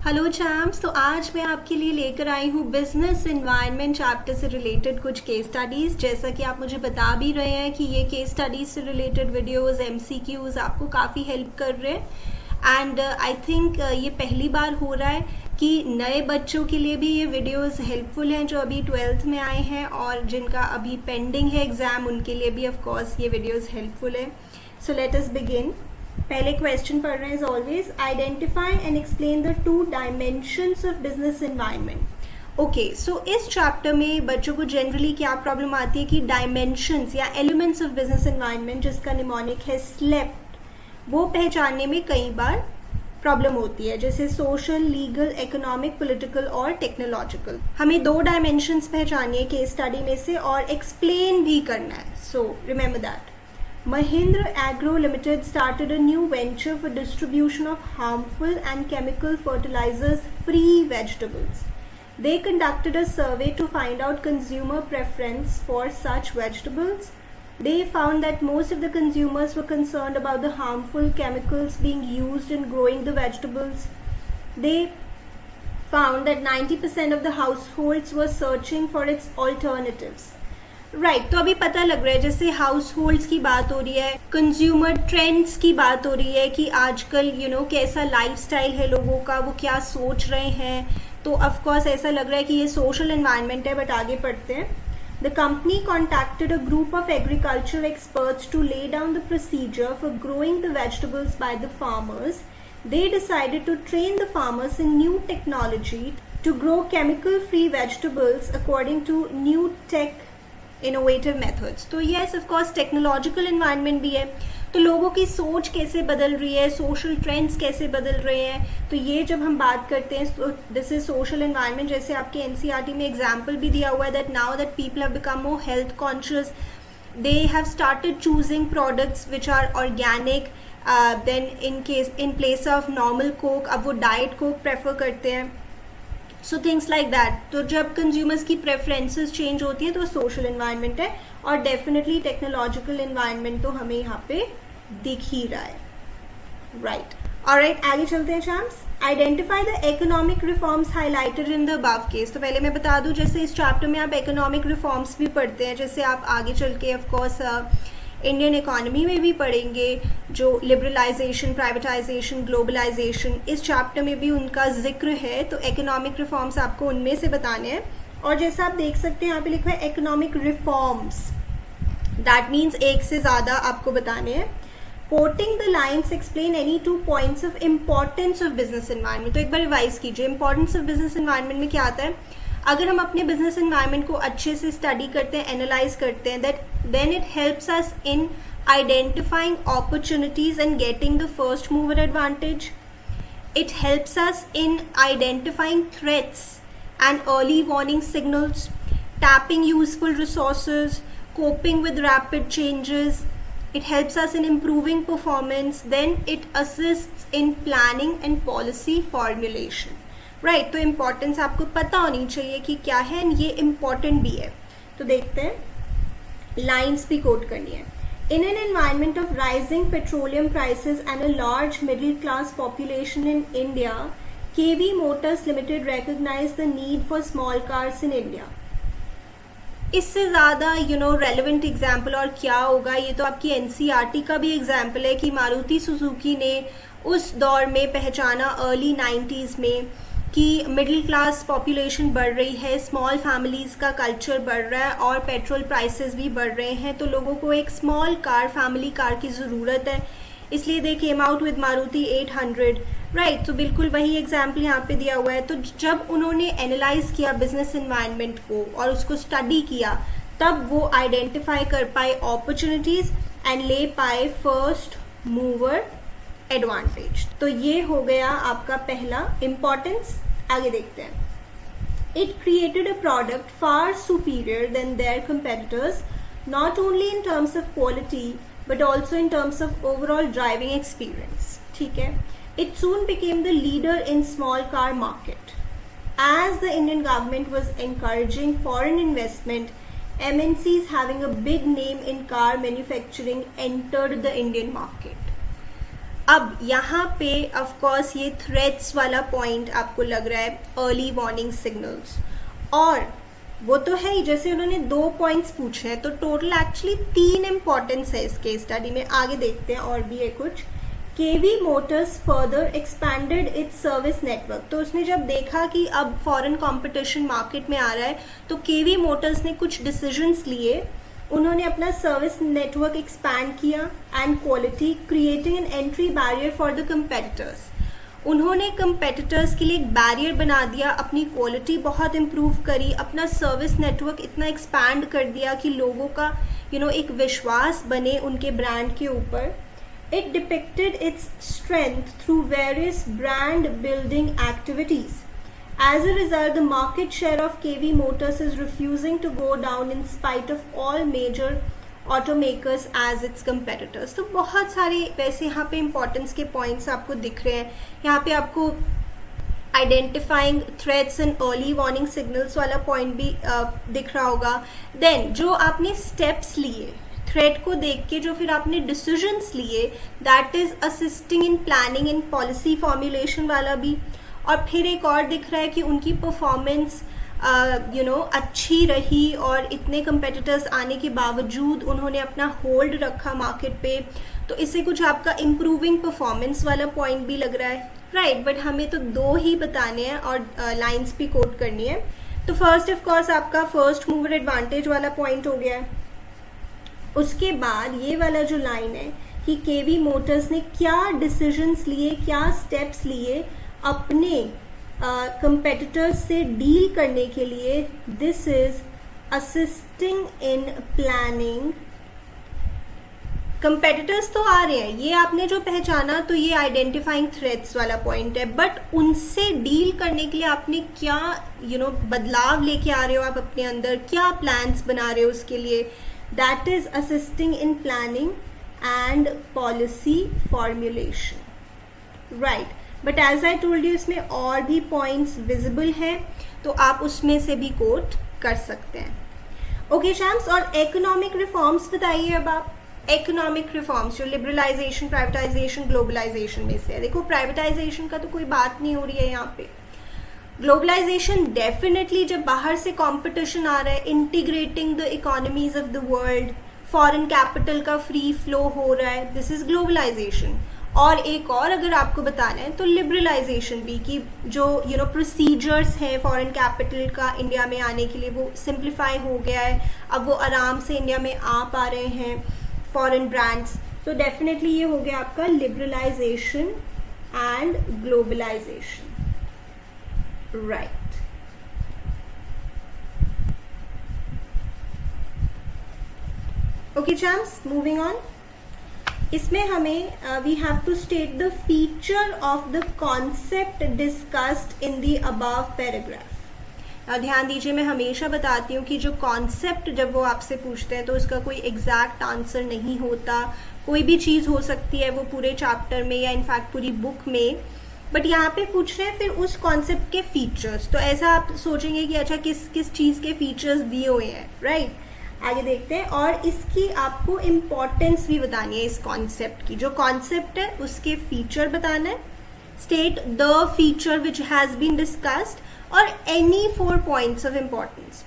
Hello champs. तो आज मैं आपके लिए लेकर आई हूँ बिजनेस एनवायरनमेंट चैप्टर से रिलेटेड कुछ केस स्टडीज़। जैसा कि आप मुझे बता भी रहे हैं कि ये केस स्टडीज़ से रिलेटेड वीडियोस एमसीक्यूज आपको काफ़ी हेल्प कर रहे हैं। एंड आई थिंक ये पहली बार हो रहा है कि नए बच्चों के लिए भी ये वीडियोस हेल्पफुल हैं जो अभी 12th में आए हैं, और जिनका अभी पेंडिंग है एग्ज़ाम उनके लिए भी ऑफ कोर्स ये वीडियोस हेल्पफुल है। So let us begin. पहले क्वेश्चन पढ़ रहे हैं as always, identify and explain the two dimensions of business environment. Okay, so इस चैप्टर में बच्चों को जनरली क्या प्रॉब्लम आती है कि डायमेंशंस या एलिमेंट्स ऑफ बिजनेस एनवायरनमेंट, जिसका निमोनिक है स्लेप्ट, वो पहचानने में कई बार प्रॉब्लम होती है, जैसे सोशल, लीगल, इकोनॉमिक, पॉलिटिकल और टेक्नोलॉजिकल। हमें दो डायमेंशंस पहचाननी है केस स्टडी में से और एक्सप्लेन भी करना है। So remember that Mahindra Agro Limited started a new venture for distribution of harmful and chemical fertilizers-free vegetables. They conducted a survey to find out consumer preference for such vegetables. They found that most of the consumers were concerned about the harmful chemicals being used in growing the vegetables. They found that 90% of the households were searching for its alternatives. Right, तो अभी पता लग रहा है, जैसे house holds की बात हो रही है, कंज्यूमर ट्रेंड्स की बात हो रही है कि आजकल कैसा लाइफस्टाइल है लोगों का, वो क्या सोच रहे हैं। तो ऑफ कोर्स ऐसा लग रहा है कि ये सोशल एनवायरनमेंट है। बट आगे पढ़ते हैं। The company contacted a group of agriculture experts to lay down the procedure for growing the vegetables by the farmers. They decided to train the farmers in new technology to grow chemical-free vegetables according to new tech innovative methods. तो yes, of course technological environment भी है, तो लोगों की सोच कैसे बदल रही है, सोशल ट्रेंड्स कैसे बदल रहे हैं। तो ये जब हम बात करते हैं दिस इज सोशल एनवायरनमेंट। जैसे आपके एनसीईआरटी में एग्जांपल भी दिया हुआ है that now that people have become more health conscious, they have started choosing products which are organic then in place of normal coke अब वो डाइट कोक प्रेफर करते हैं। So things like that. तो जब कंज्यूमर्स की preferences change होती है तो सोशल एनवायरनमेंट है, और डेफिनेटली टेक्नोलॉजिकल एनवायरनमेंट तो हमें यहाँ पे दिख ही रहा है। राइट, ऑलराइट, आगे चलते हैं champs. Identify the economic reforms highlighted in the above case. तो पहले मैं बता दूं, जैसे इस चैप्टर में आप इकोनॉमिक रिफॉर्म्स भी पढ़ते हैं, जैसे आप आगे चल के ऑफकोर्स इंडियन इकोनॉमी में भी पढ़ेंगे, जो लिबरलाइजेशन, प्राइवेटाइजेशन, ग्लोबलाइजेशन, इस चैप्टर में भी उनका जिक्र है। तो इकोनॉमिक रिफॉर्म्स आपको उनमें से बताने हैं। और जैसा आप देख सकते हैं यहाँ पे लिखा है इकोनॉमिक रिफॉर्म्स, दैट मीन्स एक से ज़्यादा आपको बताने हैं। Coating the lines explain any two points of importance of business environment. तो एक बार रिवाइज कीजिए, इंपॉर्टेंस ऑफ बिजनेस एनवायरनमेंट में क्या आता है। अगर हम अपने बिजनेस एनवायरनमेंट को अच्छे से स्टडी करते हैं, एनालाइज करते हैं, then it helps us in identifying opportunities and getting the first mover advantage. It helps us in identifying threats and early warning signals, tapping useful resources, coping with rapid changes. It helps us in improving performance. Then it assists in planning and policy formulation. Right, तो importance आपको पता होनी चाहिए कि क्या है, ये important भी है। तो देखते हैं, लाइन्स भी कोट करनी है। In an environment of rising petroleum prices and a large middle class population in India, KV motors limited recognise the need for small cars in India. इससे ज़्यादा रेलेवेंट एग्जाम्पल और क्या होगा। ये तो आपकी एनसीईआरटी का भी एग्जाम्पल है कि मारुति सुजुकी ने उस दौर में पहचाना अर्ली 90s में कि मिडिल क्लास पॉपुलेशन बढ़ रही है, स्मॉल फैमिलीज़ का कल्चर बढ़ रहा है और पेट्रोल प्राइसेस भी बढ़ रहे हैं, तो लोगों को एक स्मॉल कार, फैमिली कार की ज़रूरत है, इसलिए they came out with Maruti 800। Right, तो बिल्कुल वही एग्जाम्पल यहाँ पे दिया हुआ है। तो जब उन्होंने एनालाइज किया बिजनेस एनवायरनमेंट को और उसको स्टडी किया, तब वो आइडेंटिफाई कर पाए अपॉर्चुनिटीज एंड ले पाए फर्स्ट मूवर एडवांटेज। तो ये हो गया आपका पहला इम्पॉर्टेंस। आगे देखते हैं। It created a product far superior than their competitors, not only in terms of quality but also in terms of overall driving experience. ठीक है। It soon became the leader in small car market. As the Indian government was encouraging foreign investment, MNCs having a big name in car manufacturing entered the Indian market. अब यहाँ पे of course ये threats वाला point आपको लग रहा है, early warning signals, और वो तो है ही, जैसे उन्होंने 2 पॉइंट्स पूछे हैं तो टोटल एक्चुअली 3 इंपॉर्टेंस है इस केस स्टडी में। आगे देखते हैं और भी है कुछ। KV motors further expanded its service network. तो उसने जब देखा कि अब फॉरेन कंपटीशन मार्केट में आ रहा है तो केवी मोटर्स ने कुछ डिसीजंस लिए, उन्होंने अपना सर्विस नेटवर्क एक्सपैंड किया and quality, creating an entry barrier for the competitors. उन्होंने कंपेटिटर्स के लिए एक बैरियर बना दिया, अपनी क्वालिटी बहुत इम्प्रूव करी, अपना सर्विस नेटवर्क इतना एक्सपैंड कर दिया कि लोगों का एक विश्वास बने उनके ब्रांड के ऊपर। It depicted its strength through various brand building activities. As a result, the market share of KV Motors is refusing to go down in spite of all major automakers as its competitors. तो बहुत सारे वैसे यहाँ पे importance के points आपको दिख रहे हैं। यहाँ पे आपको identifying threats and early warning signals वाला पॉइंट भी दिख रहा होगा। देन जो आपने स्टेप्स लिए थ्रेट को देख के, जो फिर आपने डिसीजंस लिए, that is assisting in planning and policy formulation वाला भी। और फिर एक और दिख रहा है कि उनकी परफॉर्मेंस अच्छी रही और इतने कंपेटिटर्स आने के बावजूद उन्होंने अपना होल्ड रखा मार्केट पे, तो इससे कुछ आपका इम्प्रूविंग परफॉर्मेंस वाला पॉइंट भी लग रहा है, राइट। बट हमें तो 2 ही बताने हैं और लाइंस भी कोट करनी है। तो फर्स्ट ऑफ कोर्स आपका फर्स्ट मूवर एडवांटेज वाला पॉइंट हो गया है। उसके बाद ये वाला जो लाइन है कि केवी मोटर्स ने क्या डिसीजंस लिए, क्या स्टेप्स लिए अपने कंपेटिटर्स से डील करने के लिए। This is assisting in planning. Competitors तो आ रहे हैं, ये आपने जो पहचाना, तो ये आइडेंटिफाइंग थ्रेट्स वाला पॉइंट है, बट उनसे डील करने के लिए आपने क्या बदलाव लेके आ रहे हो आप अपने अंदर, क्या प्लान्स बना रहे हो उसके लिए। That is assisting in planning and policy formulation, right. But as I told you, इसमें और भी पॉइंट्स विजिबल हैं, तो आप उसमें से भी कोट कर सकते हैं। ओके शैम्स, और इकोनॉमिक रिफॉर्म्स बताइए अब आप। इकोनॉमिक रिफॉर्म्स जो लिबरलाइजेशन, प्राइवेटाइजेशन, ग्लोबलाइजेशन में से है। देखो प्राइवेटाइजेशन का तो कोई बात नहीं हो रही है यहाँ पे। ग्लोबलाइजेशन डेफिनेटली, जब बाहर से कंपटीशन आ रहा है, integrating the economies of the world, foreign capital का फ्री फ्लो हो रहा है, दिस इज ग्लोबलाइजेशन। और एक और अगर आपको बताना है तो लिबरलाइजेशन भी, कि जो प्रोसीजर्स हैं फॉरेन कैपिटल का इंडिया में आने के लिए वो सिंप्लीफाई हो गया है, अब वो आराम से इंडिया में आ पा रहे हैं फॉरेन ब्रांड्स। तो डेफिनेटली ये हो गया आपका liberalisation and globalisation, right. Okay champs, moving on. इसमें हमें we have to state the feature of the concept discussed in the above paragraph. ध्यान दीजिए, मैं हमेशा बताती हूँ कि जो कॉन्सेप्ट जब वो आपसे पूछते हैं तो उसका कोई एग्जैक्ट आंसर नहीं होता। कोई भी चीज़ हो सकती है वो पूरे चैप्टर में या इनफैक्ट पूरी बुक में, बट यहाँ पे पूछ रहे हैं फिर उस कॉन्सेप्ट के फीचर्स। तो ऐसा आप सोचेंगे कि अच्छा किस किस चीज़ के फीचर्स दिए हुए हैं, राइट। आगे देखते हैं, और इसकी आपको इम्पोर्टेंस भी बतानी है इस कॉन्सेप्ट की। जो कॉन्सेप्ट है उसके फीचर बताना है। State the feature which has been discussed और any 4 points of importance.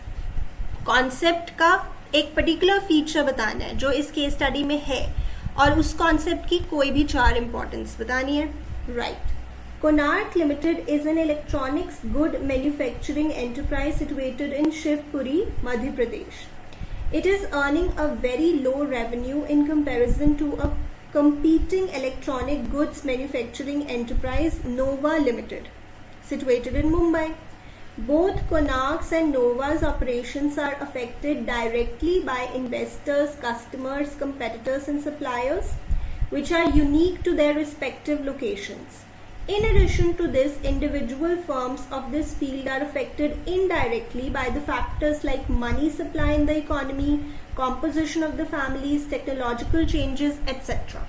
Concept का एक पर्टिकुलर फीचर बताना है जो इस केस स्टडी में है, और उस कॉन्सेप्ट की कोई भी 4 इम्पोर्टेंस बतानी है, right. Konark Limited is an electronics good manufacturing enterprise situated in Shivpuri, Madhya Pradesh. It is earning a very low revenue in comparison to a competing electronic goods manufacturing enterprise, Nova Limited, situated in Mumbai. Both Konark's and Nova's operations are affected directly by investors, customers, competitors and suppliers, which are unique to their respective locations. In addition to this, individual firms of this field are affected indirectly by the factors like money supply in the economy, composition of the families, technological changes, etc.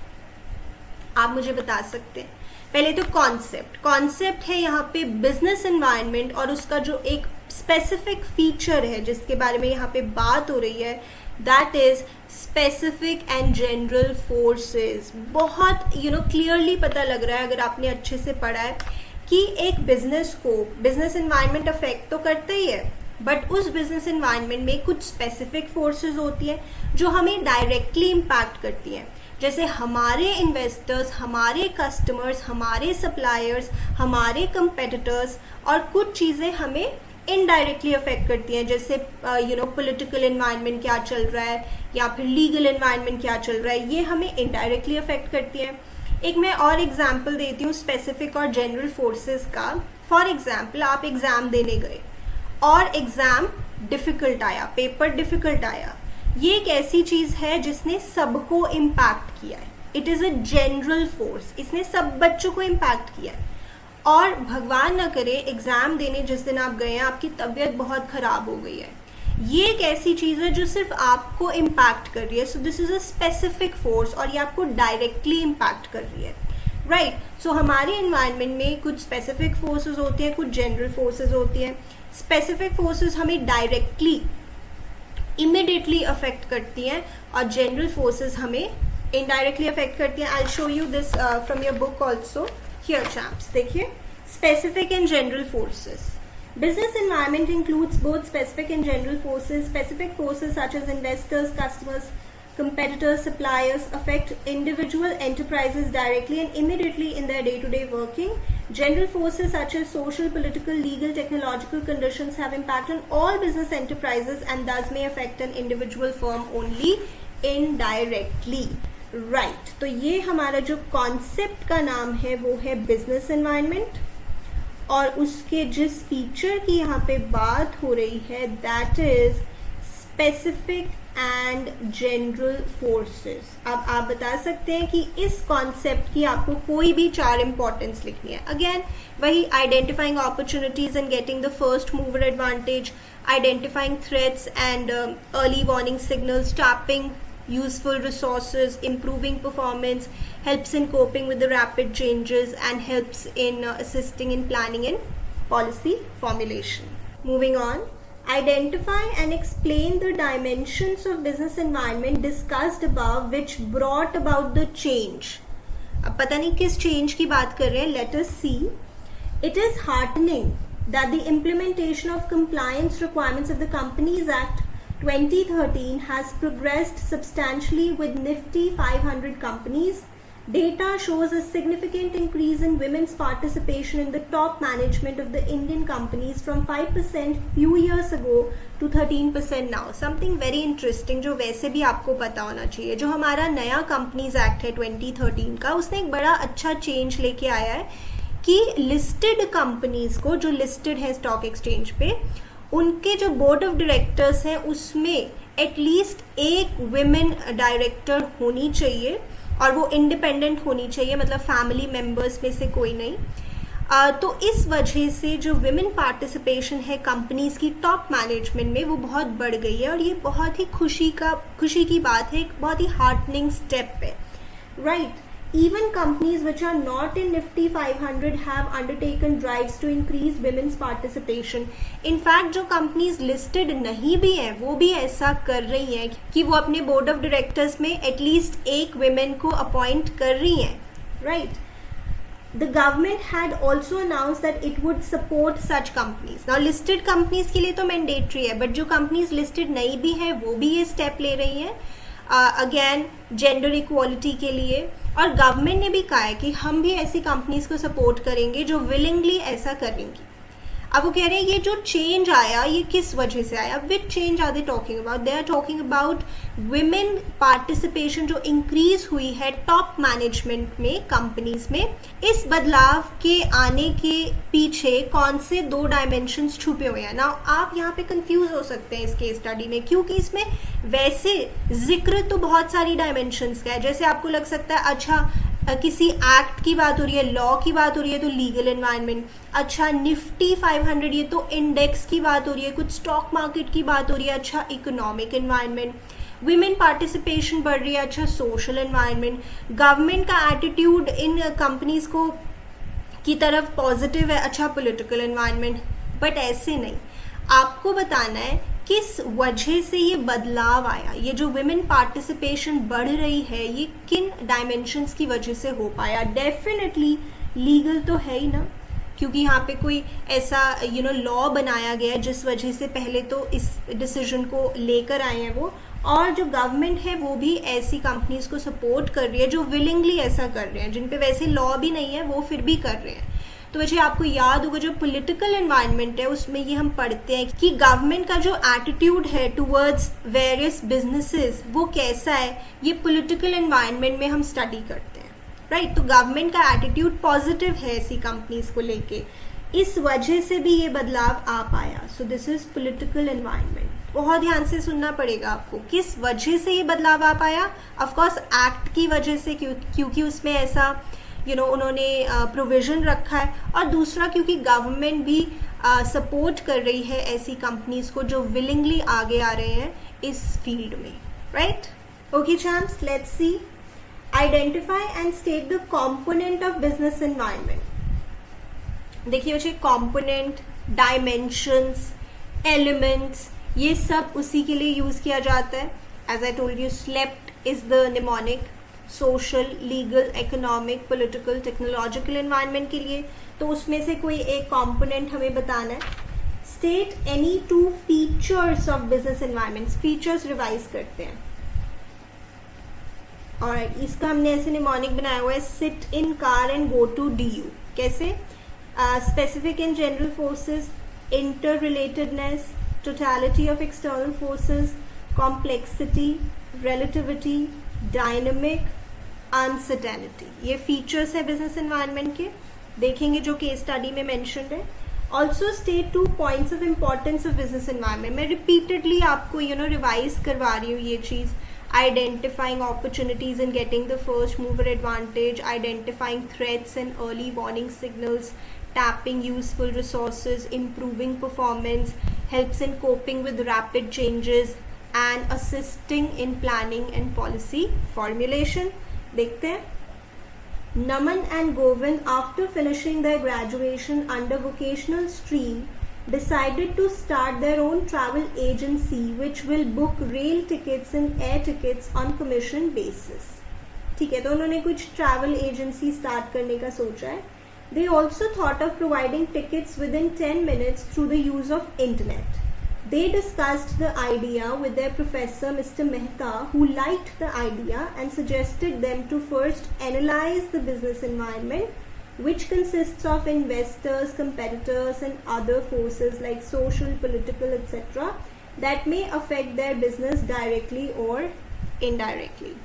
आप मुझे बता सकते हैं। पहले तो concept है यहाँ पे बिजनेस एनवायरनमेंट, और उसका जो एक स्पेसिफिक फीचर है जिसके बारे में यहाँ पे बात हो रही है, that is specific and general forces. बहुत क्लियरली पता लग रहा है अगर आपने अच्छे से पढ़ा है कि एक बिजनेस को बिजनेस एनवायरनमेंट अफेक्ट तो करता ही है, बट उस बिजनेस एनवायरनमेंट में कुछ स्पेसिफिक फोर्सेस होती हैं जो हमें डायरेक्टली इम्पैक्ट करती हैं, जैसे हमारे इन्वेस्टर्स, हमारे कस्टमर्स, हमारे सप्लायर्स, हमारे कंपेटिटर्स, और कुछ चीज़ें हमें इनडायरेक्टली अफेक्ट करती हैं, जैसे पॉलिटिकल एनवायरनमेंट क्या चल रहा है या फिर लीगल एनवायरनमेंट क्या चल रहा है, ये हमें इनडायरेक्टली अफेक्ट करती हैं। एक मैं और एग्जाम्पल देती हूँ स्पेसिफिक और जनरल फोर्सेस का। फॉर एग्जाम्पल, आप एग्जाम देने गए और एग्जाम डिफिकल्ट आया, पेपर डिफिकल्ट आया, ये एक ऐसी चीज है जिसने सबको इम्पैक्ट किया है। It is a general force, इसने सब बच्चों को इम्पैक्ट किया है। और भगवान ना करे एग्जाम देने जिस दिन आप गए हैं आपकी तबीयत बहुत खराब हो गई है, ये एक ऐसी चीज है जो सिर्फ आपको इम्पैक्ट कर रही है। So this is a specific force और ये आपको डायरेक्टली इम्पैक्ट कर रही है, राइट। सो हमारे एनवायरनमेंट में कुछ स्पेसिफिक फोर्सेस होती हैं, कुछ जनरल फोर्सेस होती हैं। स्पेसिफिक फोर्सेस हमें डायरेक्टली इमिडिएटली अफेक्ट करती हैं और जनरल फोर्सेस हमें इनडायरेक्टली अफेक्ट करती हैं। I show you this from your book also here champs. देखिए, specific and general forces. Business environment includes both specific and general forces. Specific forces such as investors, customers, competitors, suppliers affect individual enterprises directly and immediately in their day-to-day working. General forces such as social, political, legal, technological conditions have impact on all business enterprises and thus may affect an individual firm only indirectly. Right. तो ये हमारा जो concept का नाम है वो है business environment, और उसके जिस फीचर की यहाँ पे बात हो रही है that is specific and general forces. अब आप बता सकते हैं कि इस कॉन्सेप्ट की आपको कोई भी 4 इंपॉर्टेंस लिखनी है। अगेन वही, identifying opportunities and getting the first mover advantage, identifying threats and early warning signals, tapping useful resources, improving performance, helps in coping with the rapid changes and helps in assisting in planning and policy formulation. Moving on, identify and explain the dimensions of business environment discussed above which brought about the change. अब पता नहीं किस change की बात कर रहे हैं, let us see. It is heartening that the implementation of compliance requirements of the Companies Act 2013 has progressed substantially with Nifty 500 companies. Data shows a significant increase in women's participation in the top management of the Indian companies from 5% few years ago to 13% now. Something very interesting जो वैसे भी आपको पता होना चाहिए, जो हमारा नया कंपनीज एक्ट है 2013 का, उसने एक बड़ा अच्छा चेंज लेके आया है कि लिस्टेड कंपनीज को, जो लिस्टेड है स्टॉक एक्सचेंज पे, उनके जो बोर्ड ऑफ डायरेक्टर्स हैं उसमें एटलीस्ट एक विमेन डायरेक्टर होनी चाहिए और वो इंडिपेंडेंट होनी चाहिए, मतलब फैमिली मेंबर्स में से कोई नहीं। तो इस वजह से जो विमेन पार्टिसिपेशन है कंपनीज की टॉप मैनेजमेंट में वो बहुत बढ़ गई है और ये बहुत ही खुशी की बात है, एक बहुत ही हार्टनिंग स्टेप है, right. Even companies which are not in Nifty 500 have undertaken drives to increase women's participation. In fact, जो companies listed नहीं भी हैं वो भी ऐसा कर रही हैं कि वो अपने board of directors में at least एक women को appoint कर रही हैं, right? The government had also announced that it would support such companies. Now listed companies के लिए तो mandatory है, but जो companies listed नहीं भी हैं वो भी ये step ले रही हैं अगेन जेंडर इक्वालिटी के लिए। और गवर्नमेंट ने भी कहा है कि हम भी ऐसी कंपनीज को सपोर्ट करेंगे जो विलिंगली ऐसा करेंगी। अब वो कह रहे हैं ये जो चेंज आया ये किस वजह से आया, which change are they talking about, they are talking about women participation जो इंक्रीज हुई है टॉप मैनेजमेंट में कंपनीज में। इस बदलाव के आने के पीछे कौन से 2 डायमेंशंस छुपे हुए हैं ना, आप यहाँ पे कंफ्यूज हो सकते हैं इस केस स्टडी में, क्योंकि इसमें वैसे जिक्र तो बहुत सारी डायमेंशंस का है। जैसे आपको लग सकता है अच्छा किसी एक्ट की बात हो रही है, लॉ की बात हो रही है तो लीगल एनवायरनमेंट, अच्छा निफ्टी 500 ये तो इंडेक्स की बात हो रही है, कुछ स्टॉक मार्केट की बात हो रही है, अच्छा इकोनॉमिक एनवायरनमेंट, विमेन पार्टिसिपेशन बढ़ रही है, अच्छा सोशल एनवायरनमेंट, गवर्नमेंट का एटीट्यूड इन कंपनीज को की तरफ पॉजिटिव है, अच्छा पॉलिटिकल एनवायरनमेंट। बट ऐसे नहीं, आपको बताना है किस वजह से ये बदलाव आया, ये जो विमेन पार्टिसिपेशन बढ़ रही है ये किन डायमेंशंस की वजह से हो पाया। डेफिनेटली लीगल तो है ही ना, क्योंकि यहाँ पे कोई ऐसा लॉ बनाया गया है जिस वजह से पहले तो इस डिसीजन को लेकर आए हैं वो, और जो गवर्नमेंट है वो भी ऐसी कंपनीज को सपोर्ट कर रही है जो विलिंगली ऐसा कर रहे हैं, जिन पे वैसे लॉ भी नहीं है वो फिर भी कर रहे हैं। तो वैसे आपको याद होगा जो पॉलिटिकल एनवायरनमेंट है उसमें ये हम पढ़ते हैं कि गवर्नमेंट का जो एटीट्यूड है टुवर्ड्स वेरियस बिजनेसेस वो कैसा है, ये पॉलिटिकल एनवायरनमेंट में हम स्टडी करते हैं, राइट। तो गवर्नमेंट का एटीट्यूड पॉजिटिव है ऐसी कंपनीज को लेके, इस वजह से भी ये बदलाव आ पाया। So this is political environment. बहुत ध्यान से सुनना पड़ेगा आपको, किस वजह से ये बदलाव आ पाया। ऑफकोर्स एक्ट की वजह से, क्योंकि उसमें ऐसा उन्होंने प्रोविजन रखा है, और दूसरा क्योंकि गवर्नमेंट भी सपोर्ट कर रही है ऐसी कंपनीज को जो विलिंगली आगे आ रहे हैं इस फील्ड में, right. Okay champs, let's see. Identify and state the component of business environment. देखिए बच्चे, कंपोनेंट, डायमेंशंस, एलिमेंट्स, ये सब उसी के लिए यूज किया जाता है। As I told you, SLEPT is the mnemonic, social, legal, economic, political, technological environment के लिए। तो उसमें से कोई एक कंपोनेंट हमें बताना है। State any two features of business environment. Features revise करते हैं, और इसका हमने ऐसे निमोनिक बनाया हुआ है, sit in car and go to DU। कैसे? Specific and general forces, interrelatedness, totality of external forces, complexity, relativity, dynamic, uncertainty. ये फीचर्स है बिजनेस एनवायरनमेंट के, देखेंगे जो केस स्टडी में मेंशन्ड है। Also state 2 points of importance of business environment. मैं repeatedly आपको रिवाइज करवा रही हूँ ये चीज। Identifying opportunities in getting the first mover advantage, identifying threats and early warning signals, tapping useful resources, improving performance, helps in coping with rapid changes, and assisting in planning and policy formulation. देखते हैं। Naman and Govind, after finishing their graduation under vocational stream, decided to start their own travel agency which will book rail tickets and air tickets on commission basis. ठीक है, तो उन्होंने कुछ travel agency start करने का सोचा है। They also thought of providing tickets within 10 minutes through the use of internet. They discussed the idea with their professor, Mr. Mehta, who liked the idea and suggested them to first analyze the business environment, which consists of investors, competitors, and other forces like social, political, etc., that may affect their business directly or indirectly.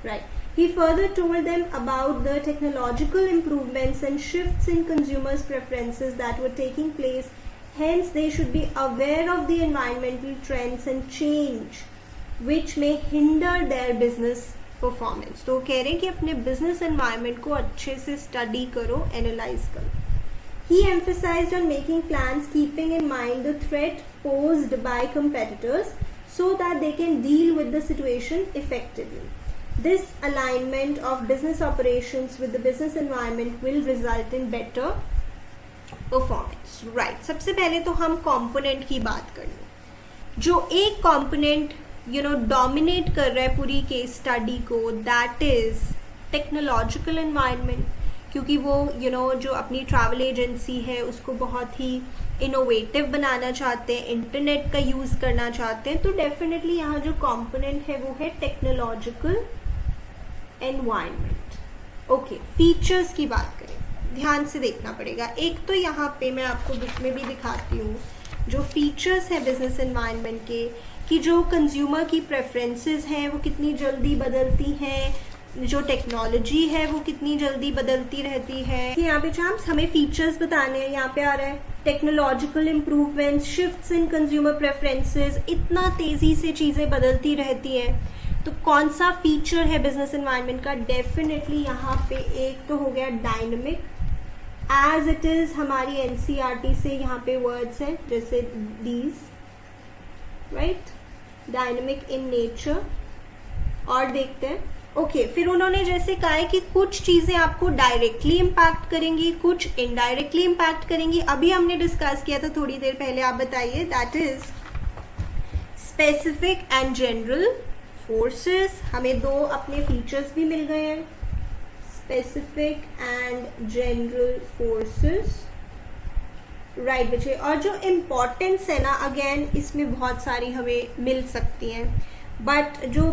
Right. He further told them about the technological improvements and shifts in consumers' preferences that were taking place. Hence, they should be aware of the environmental trends and change which may hinder their business performance. तो कह रहे हैं कि अपने business environment को अच्छे से study करो, analyze करो. He emphasized on making plans keeping in mind the threat posed by competitors so that they can deal with the situation effectively. This alignment of business operations with the business environment will result in better performance. Right. सबसे पहले तो हम component की बात कर लें। जो एक component dominate कर रहा है पूरी case study को, that is technological environment, क्योंकि वो जो अपनी travel agency है उसको बहुत ही innovative बनाना चाहते हैं, इंटरनेट का यूज करना चाहते हैं, तो डेफिनेटली यहाँ जो component है वो है technological एनवायरनमेंट। ओके, फीचर्स की बात करें, ध्यान से देखना पड़ेगा। एक तो यहाँ पे मैं आपको बुक में भी दिखाती हूँ जो फीचर्स है बिजनेस एनवायरनमेंट के, कि जो कंज्यूमर की प्रेफरेंसेस हैं वो कितनी जल्दी बदलती हैं, जो टेक्नोलॉजी है वो कितनी जल्दी बदलती रहती है। यहाँ पे चैम्प्स हमें फीचर्स बताने हैं। यहाँ पे आ रहा है टेक्नोलॉजिकल इम्प्रूवमेंट्स, शिफ्ट्स इन कंज्यूमर प्रेफरेंसेस, इतना तेजी से चीजें बदलती रहती हैं। तो कौन सा फीचर है बिजनेस एनवायरनमेंट का? डेफिनेटली यहाँ पे एक तो हो गया डायनेमिक, एज इट इज हमारी NCERT से यहाँ पे वर्ड्स हैं जैसे these, right, dynamic in nature. और देखते हैं, ओके, फिर उन्होंने जैसे कहा है कि कुछ चीजें आपको डायरेक्टली इम्पैक्ट करेंगी, कुछ इनडायरेक्टली इम्पैक्ट करेंगी। अभी हमने डिस्कस किया था थोड़ी देर पहले, आप बताइए। That is specific and general forces, हमें दो अपने फीचर्स भी मिल गए हैं, specific and general forces, right बच्चे। और जो इम्पोर्टेंस है ना, अगेन इसमें बहुत सारी हमें मिल सकती हैं, बट जो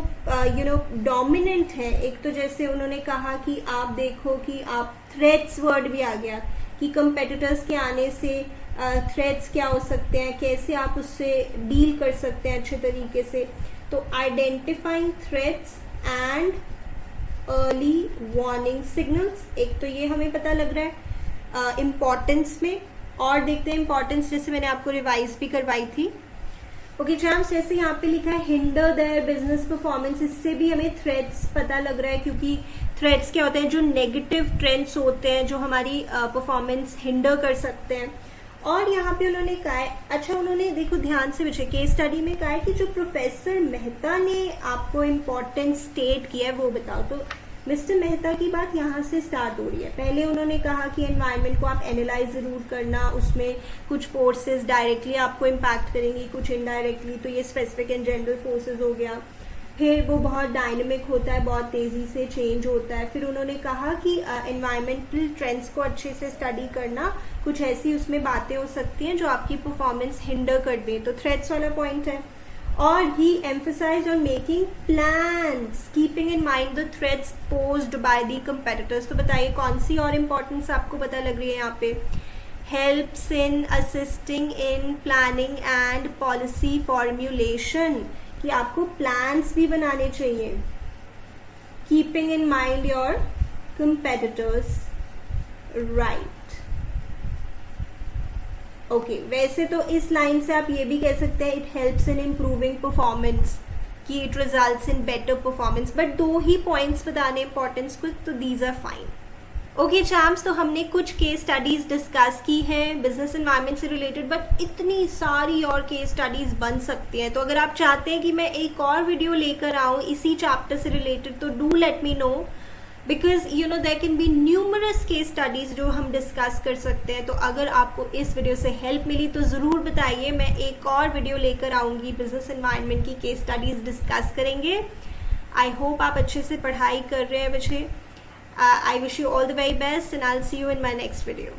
डोमिनेंट है, एक तो जैसे उन्होंने कहा कि आप देखो कि आप थ्रेट्स वर्ड भी आ गया कि कंपेटिटर्स के आने से थ्रेट्स क्या हो सकते हैं, कैसे आप उससे डील कर सकते हैं अच्छे तरीके से। तो identifying threats and early warning signals, एक तो ये हमें पता लग रहा है इम्पोर्टेंस में। और देखते हैं इम्पोर्टेंस, जैसे मैंने आपको रिवाइज भी करवाई थी। ओके चैम्प्स, जैसे यहाँ पे लिखा है हिंडर देयर बिजनेस परफॉर्मेंस, इससे भी हमें थ्रेट्स पता लग रहा है, क्योंकि थ्रेट्स क्या होते हैं, जो नेगेटिव ट्रेंड्स होते हैं जो हमारी परफॉर्मेंस हिंडर कर सकते हैं। और यहाँ पे उन्होंने कहा है, अच्छा उन्होंने देखो ध्यान से बच्चे केस स्टडी में कहा है कि जो प्रोफेसर मेहता ने आपको इम्पोर्टेंस स्टेट किया है वो बताओ। तो मिस्टर मेहता की बात यहाँ से स्टार्ट हो रही है। पहले उन्होंने कहा कि एनवायरनमेंट को आप एनालाइज जरूर करना, उसमें कुछ फोर्सेस डायरेक्टली आपको इम्पैक्ट करेंगी, कुछ इनडायरेक्टली, तो ये स्पेसिफिक एंड जनरल फोर्सेस हो गया। फिर वो बहुत डायनेमिक होता है, बहुत तेजी से चेंज होता है। फिर उन्होंने कहा कि एनवायरमेंटल ट्रेंड्स को अच्छे से स्टडी करना, कुछ ऐसी उसमें बातें हो सकती हैं जो आपकी परफॉर्मेंस हिंडर कर दें, तो थ्रेट्स वाला पॉइंट है। और ही emphasized on making plans keeping in mind the threats posed by the competitors। तो बताइए कौन सी और इम्पोर्टेंस आपको पता लग रही है यहाँ पे। helps in assisting in planning and policy formulation, कि आपको प्लान्स भी बनाने चाहिए। keeping in mind your competitors, right। Okay वैसे तो इस लाइन से आप ये भी कह सकते हैं it helps in improving performance, कि it results in better performance, but दो ही पॉइंट्स बताने इंपॉर्टेंस को, तो these are fine. Okay champs, तो हमने कुछ केस स्टडीज डिस्कस की हैं बिजनेस एनवायरनमेंट से रिलेटेड, बट इतनी सारी और केस स्टडीज बन सकती हैं। तो अगर आप चाहते हैं कि मैं एक और वीडियो लेकर आऊँ इसी चैप्टर से रिलेटेड, तो do let me know, because there can be numerous case studies जो हम डिस्कस कर सकते हैं। तो अगर आपको इस वीडियो से हेल्प मिली तो ज़रूर बताइए, मैं एक और वीडियो लेकर आऊँगी, बिजनेस एनवायरनमेंट की केस स्टडीज डिस्कस करेंगे। आई होप आप अच्छे से पढ़ाई कर रहे हैं बच्चे। I wish you all the very best and I will see you in my next video.